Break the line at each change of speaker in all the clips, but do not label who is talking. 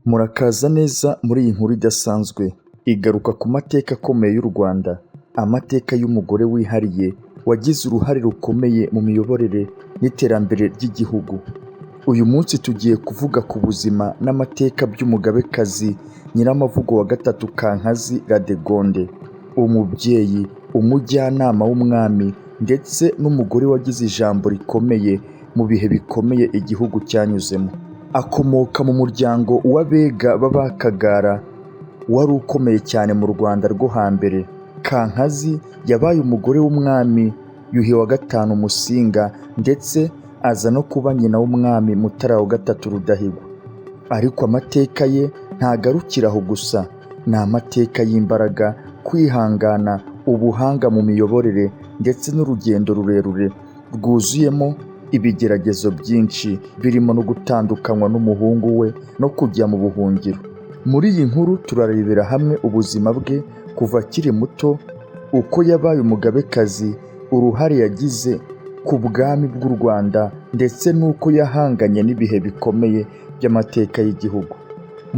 Murakaza neza muri iyi nkuru idasanzwe igaruka ku mateka akomeye y'u Rwanda, amateka y'umugore wihariye wagize uruhare rukomeye mu miyoborere n'iterambere ry'igihugu. Uyu munsi tugiye kuvuga ku buzima n'amateka by'umugabekazi Nyiramavugo wa gatatu Kankazi Radegonde, umubyeyi, umujyanama w'umwami ndetse n'umugore wagize ijambo rikomeye mu bihe bikomeye igihugu cyanyuzemo. Akomoka mu muryango w'Abega b'Abakagara wari ukomeye cyane mu Rwanda rwo hambere. Kankazi yabaye umugore w'umwami Yuhi wa gatanu Musinga ndetse aza no kuba nyina w'umwami Mutara wa gatatu Rudahigwa. Ariko amateka ye ntagarukira aho gusa, ni amateka y'imbaraga, kwihangana, ubuhanga mu miyoborere ndetse n'urugendo rurerure rwuzuyemo ibigeragezo byinshi, birimo no gutandukanywa n'umuhungu we no kujya mu buhungiro. Muri iyi nkuru turarebera hamwe ubuzima bwe kuva akiri muto, uko yabaye umugabekazi, uruhare yagize ku bwami bw'u Rwanda ndetse n'uko yahanganye n'ibihe bikomeye by'amateka y'igihugu.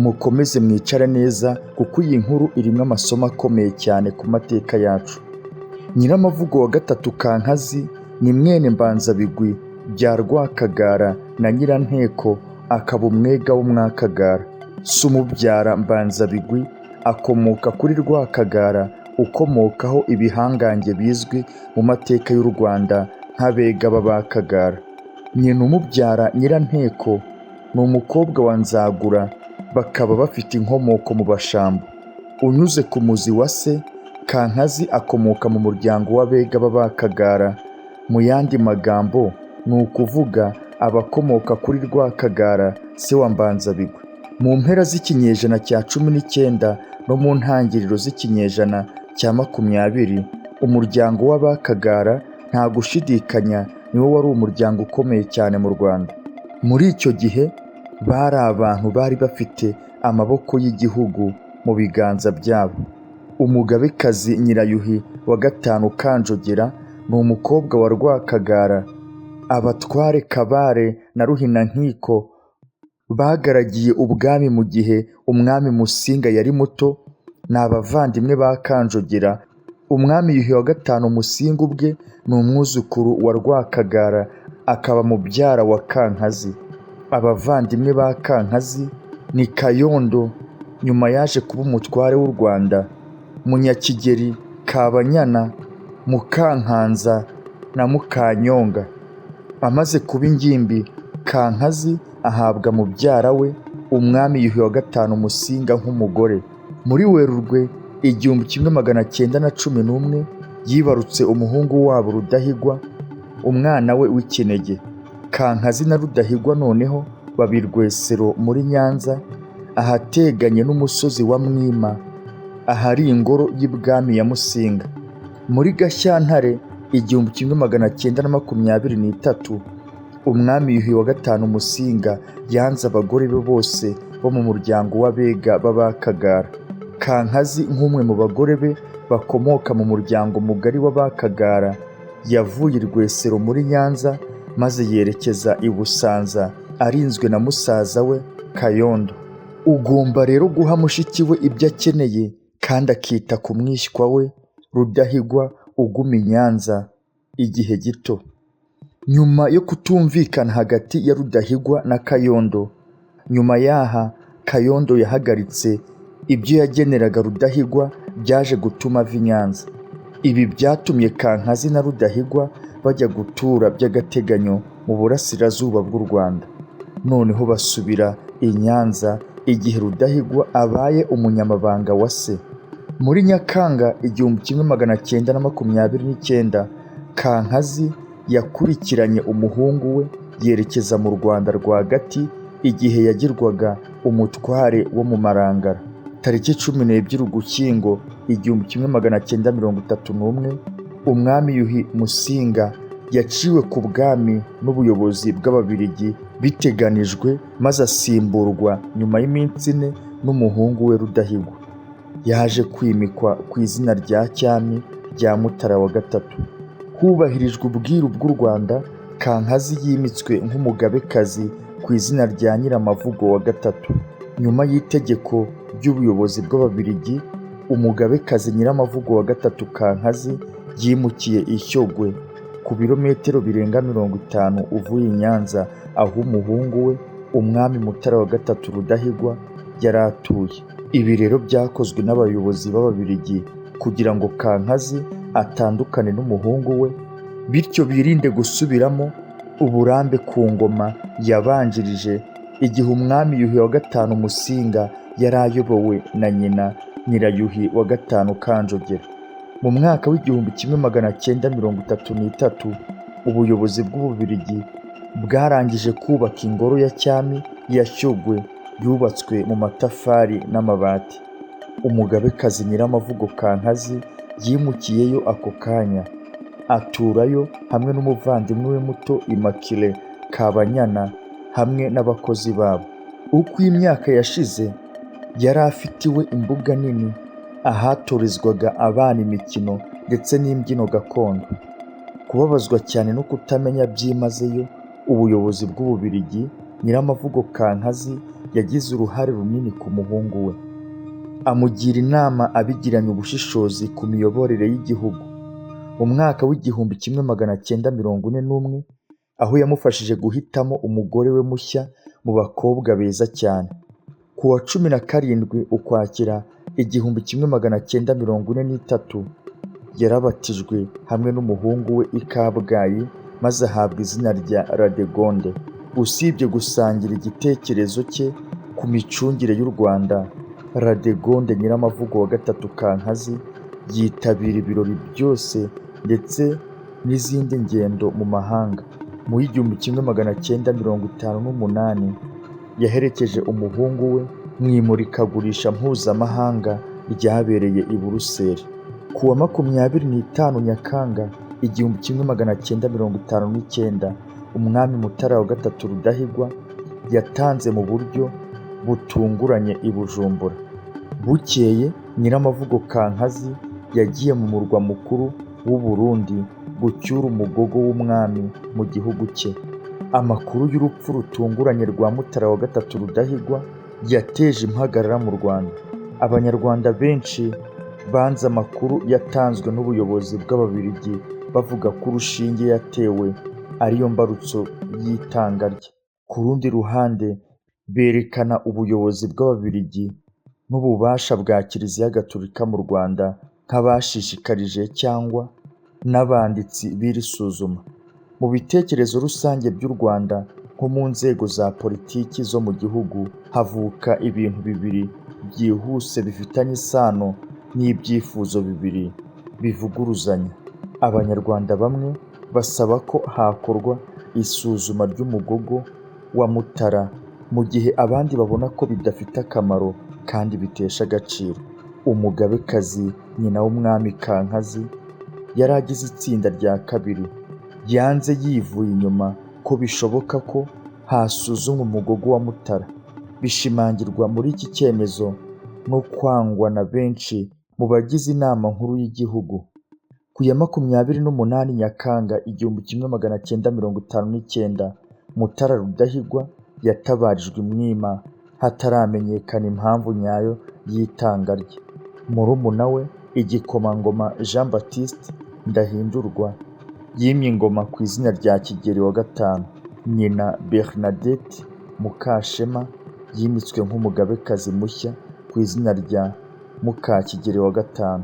Mukomeze mwicare neza kuko iyi nkuru irimo amasomo akomeye cyane ku mateka yacu. Nyiramavugo wa gatatu Kankazi ni mwene Mbanzabigwi bya Rwakagara na Nyiranteko, akaba umwega w'Umwakagara. Se umubyara Mbanzabigwi akomoka kuri Rwakagara, ukomokaho ibihangange bizwi mu mateka y'u Rwanda nk'Abega b'Abakagara. Nyina umubyara Nyiranteko ni umukobwa wa Nzagura, bakaba bafite inkomoko mu Bashambo. Unyuze ku muzi wa se, Kankazi akomoka mu muryango w'Abega b'Abakagara. Mu yandi magambo ni ukuvuga abakomoka kuri Rwakagara se wa Mbanzabigwi. Mu mpera z'ikinyejana cya 19 no mu ntangiriro z'ikinyejana cya 20, umuryango w'Abakagara nta gushidikanya niwo wari umuryango ukomeye cyane mu Rwanda. Muri icyo gihe bari abantu bari bafite amaboko y'igihugu mu biganza byabo. Umugabekazi Nyirayuhi wa gatanu Kanjogera ni umukobwa wa Rwakagara. Abatware Kabare na Ruhinankiko bagaragiye ubwami mu gihe umwami Musinga yari muto, ni abavandimwe ba Kanjogera. Umwami Yuhi wa gatanu Musinga ubwe ni umwuzukuru wa Rwakagara, akaba mubyara wa Kankazi. Abavandimwe ba Kankazi ni Kayondo, nyuma yaje kuba umutware w'u Rwanda, Munyakigeri, Kabanyana, Mukankanza na Mukanyonga. Amaze kuba ingimbi, Kankazi ahabwa mubyara we umwami Yuhi wa gatanu Musinga nk'umugore. Muri Werurwe 1911 yibarutse umuhungu wabo Rudahigwa, umwana we w'ikinege. Kankazi na Rudahigwa noneho baba i Rwesero muri Nyanza, ahateganye n'umusozi wa Mwima, ahari ingoro y'ibwami ya Musinga. Muri Gashyantare 1923 umwami Yuhi wa gatanu Musinga yanze abagore be bose bo mu muryango w'Abega b'Abakagara. Kankazi nk'umwe mu bagore be bakomoka mu muryango mugari w'Abakagara yavuye i Rwesero muri Nyanza maze yerekeza i Busanza arinzwe na musaza we Kayondo. Ugomba rero guha mushiki we ibyo akeneye kandi akita ku mwishywa we Rudahigwa uguma i Nyanza igihe gito. Nyuma yo kutumvikana hagati ya Rudahigwa na Kayondo, nyuma yaha Kayondo yahagaritse ibyo yageneraga Rudahigwa, byaje gutuma ava i Nyanza. Ibi byatumye Kankazi na Rudahigwa bajya gutura by'agateganyo mu burasirazuba bw'u Rwanda. Noneho basubira i Nyanza igihe Rudahigwa abaye umunyamabanga wa se. Muri Nyakanga 1929 Kankazi yakurikiranye umuhungu we yerekeza mu Rwanda rwagati igihe yagirwaga umutware wo mu Marangara. Tariki 12 Ugushyingo 1931 umwami Yuhi Musinga yaciwe ku bwami n'ubuyobozi bw'Ababiligi biteganijwe, maze asimburwa nyuma y'iminsi 4 n'umuhungu we Rudahigwa. Yaje kwimikwa ku izina rya cyami rya Mutara wa gatatu. Hubahirijwe ubwiru bw'u Rwanda, Kankazi yimitswe nk'umugabekazi ku izina rya Nyiramavugo wa gatatu. Nyuma y'itegeko ry'ubuyobozi bw'Ababiligi, umugabekazi Nyiramavugo wa gatatu Kankazi yimukiye i Shyogwe, ku birometero birenga 50 uvuye i Nyanza, aho umuhungu we umwami Mutara wa gatatu Rudahigwa yari atuye. Ibi rero byakozwe n'abayobozi b'Ababiligi kugira ngo Kankazi atandukane n'umuhungu we, bityo birinde gusubiramo uburambe ku ngoma yabanjirije, igihe umwami Yuhi wa gatanu Musinga yari ayobowe na nyina Nyirayuhi wa gatanu Kanjogera. Mu mwaka w'1933 ubuyobozi bw'Ububiligi bwarangije kubaka ingoro ya cyami ya Shyogwe yubatswe mu matafari n'amabati. Umugabekazi Nyiramavugo Kankazi yimukiyeyo ako kanya, aturayo hamwe n'umuvandimwe we muto Immaculée Kabanyana hamwe n'abakozi babo. Uko imyaka yashize, yari afitiwe imbuga nini ahatorezwaga abana imikino ndetse n'imbyino gakondo. Kubabazwa cyane no kutamenya byimazeyo ubuyobozi bw'Ububiligi, Nyiramavugo Kankazi yagize uruhare runini ku muhungu we, amugira inama abigiranye ubushishozi ku miyoborere y'igihugu. Mu mwaka w'1941, aho yamufashije guhitamo umugore we mushya mu bakobwa beza cyane. Ku wa 17 Ukwakira 1943 yarabatijwe hamwe n'umuhungu we i Kabgayi, maze ahabwa izina rya Radegonde. Usibye gusangira igitekerezo cye ku micungire y'u Rwanda, Radegonde Nyiramavugo wa gatatu Kankazi yitabira ibirori byose ndetse n'izindi ngendo mu mahanga. Mu 1958 yaherekeje umuhungu we mu imurikagurisha mpuzamahanga ryabereye i Buruseli. Ku wa 25 Nyakanga 1959, umwami Mutara wa gatatu Rudahigwa yatanze mu buryo butunguranye i Bujumbura. Bukeye Nyiramavugo Kankazi yagiye mu murwa mukuru w'u Burundi gucyura umugogo w'umwami mu gihugu cye. Amakuru y'urupfu rutunguranye rwa Mutara wa gatatu Rudahigwa yateje impagarara mu Rwanda. Abanyarwanda benshi banze amakuru yatanzwe n'ubuyobozi bw'Ababiligi, bavuga ko urushinge yatewe ariyo mbarutso y'itanga rye. Ku rundi ruhande, berekana ubuyobozi bw'Ababiligi n'ububasha bwa Kiliziya Gatolika mu Rwanda nk'abashishikarije cyangwa n'abanditsi b'iri suzuma. Mu bitekerezo rusange by'u Rwanda, nko mu nzego za politiki zo mu gihugu, havuka ibintu bibiri byihuse bifitanye isano n'ibyifuzo bibiri bivuguruzanya. Abanyarwanda bamwe basaba ko hakorwa isuzuma ry'umugogo wa Mutara, mu gihe abandi babona ko bidafite akamaro kandi bitesha agaciro. Umugabekazi nyina w'umwami Kankazi yari agize itsinda rya kabiri, yanze yivuye inyuma ko bishoboka ko hasuzumwa umugogo wa Mutara. Bishimangirwa muri iki cyemezo no kwangwa na benshi mu bagize inama nkuru y'igihugu. Ku ya 28 Nyakanga 1959, Mutara Rudahigwa yatabarijwe i Mwima hataramenyekana impamvu nyayo y'itanga rye. Murumuna we Igikomangoma Jean Baptiste Ndahindurwa yimye ingoma ku izina rya Kigeli wa gatanu. Nyina Bernadette Mukashema yimitswe nk'umugabekazi mushya ku izina rya Mukakigeli wa gatanu.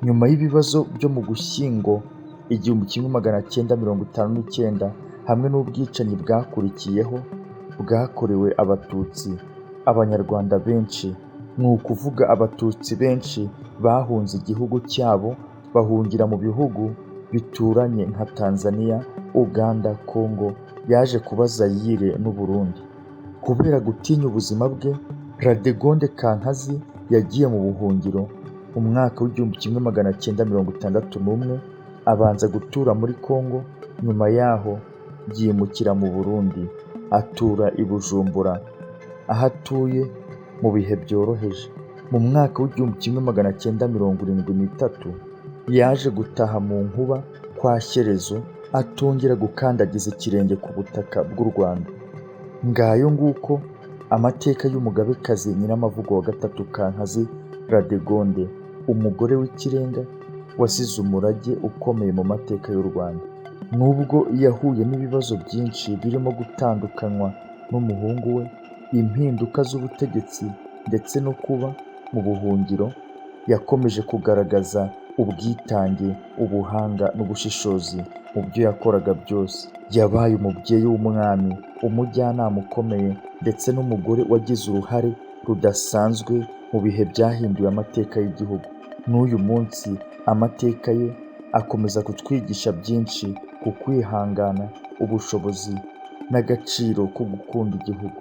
Nyuma y'ibibazo byo mu Gushyingo 1959 hamwe n'ubwicanyi bwakurikiyeho bwakorewe Abatutsi, Abanyarwanda benshi, ni ukuvuga Abatutsi benshi, bahunze igihugu cyabo bahungira mu bihugu bituranye nka Tanzania, Uganda, Congo, yaje kuba Zaire n'u Burundi. Kubera gutinya ubuzima bwe, Radegonde Kankazi yagiye mu buhungiro mu mwaka w'1961, abanza gutura muri Congo. Nyuma yaho yimukira mu Burundi, atura i Bujumbura, aho atuye mu bihe byoroheje. Mu mwaka w'1973 yaje gutaha mu Nkuba kwa Shyerezo, atongera gukandagiza ikirenge ku butaka bw'u Rwanda. Ngayo nguko Amateka y'umugabekazi Nyiramavugo wa gatatu Kankazi Radegonde, umugore w'ikirenga wasize umurage ukomeye mu mateka y'u Rwanda. Nubwo yahuye n'ibibazo byinshi birimo gutandukanywa n'umuhungu we, impinduka z'ubutegetsi ndetse no kuba mu buhungiro, yakomeje kugaragaza ubwitange, ubuhanga n'ubushishozi mu byo yakoraga byose. Yabaye umubyeyi w'umwami, umujyanama ukomeye ndetse n'umugore wagize uruhare rudasanzwe mu bihe byahinduye amateka y'igihugu. N'uyu munsi amateka ye akomeza kutwigisha byinshi ku kwihangana, ubushobozi n'agaciro ko gukunda igihugu.